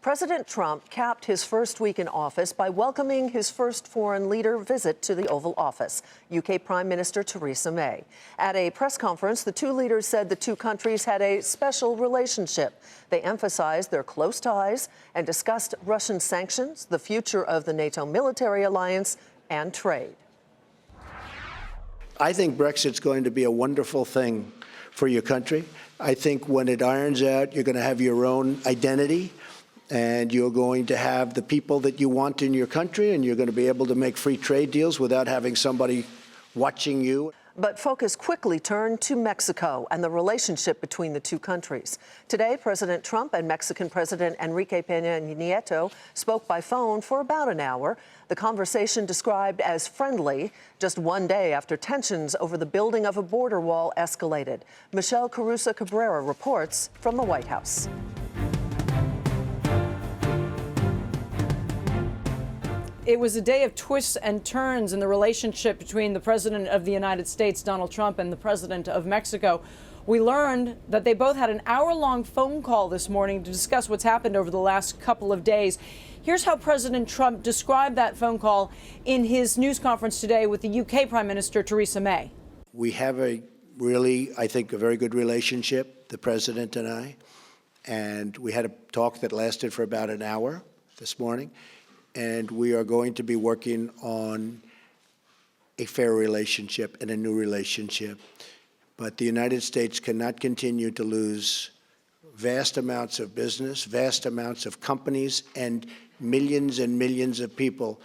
President Trump capped his first week in office by welcoming his first foreign leader visit to the Oval Office, UK Prime Minister Theresa May. At a press conference, the two leaders said the two countries had a special relationship. They emphasized their close ties and discussed Russian sanctions, the future of the NATO military alliance, and trade. I think Brexit's going to be a wonderful thing for your country. I think when it irons out, you're going to have your own identity, and you're going to have the people that you want in your country, and you're going to be able to make free trade deals without having somebody watching you. But focus quickly turned to Mexico and the relationship between the two countries. Today, President Trump and Mexican President Enrique Peña Nieto spoke by phone for about an hour. The conversation described as friendly, just one day after tensions over the building of a border wall escalated. Michelle Caruso-Cabrera reports from the White House. It was a day of twists and turns in the relationship between the President of the United States, Donald Trump, and the President of Mexico. We learned that they both had an hour-long phone call this morning to discuss what's happened over the last couple of days. Here's how President Trump described that phone call in his news conference today with the UK Prime Minister Theresa May. We have a really, I think, a very good relationship, the President and I. And we had a talk that lasted for about an hour this morning. And we are going to be working on a fair relationship and a new relationship. But the United States cannot continue to lose vast amounts of business, vast amounts of companies, and millions of people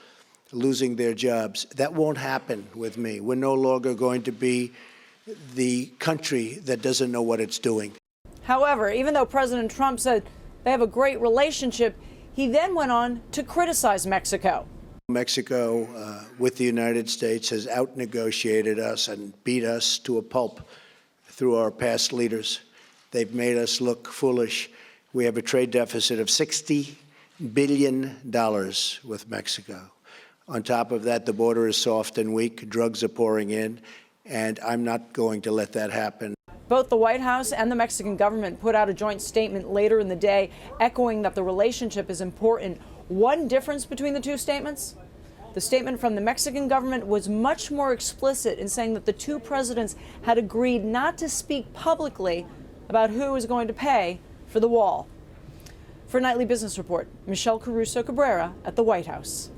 losing their jobs. That won't happen with me. We're no longer going to be the country that doesn't know what it's doing. However, even though President Trump said they have a great relationship, he then went on to criticize Mexico. Mexico, with the United States, has out-negotiated us and beat us to a pulp through our past leaders. They've made us look foolish. We have a trade deficit of $60 billion with Mexico. On top of that, the border is soft and weak. Drugs are pouring in, and I'm not going to let that happen. Both the White House and the Mexican government put out a joint statement later in the day, echoing that the relationship is important. One difference between the two statements? The statement from the Mexican government was much more explicit in saying that the two presidents had agreed not to speak publicly about who is going to pay for the wall. For Nightly Business Report, Michelle Caruso-Cabrera at the White House.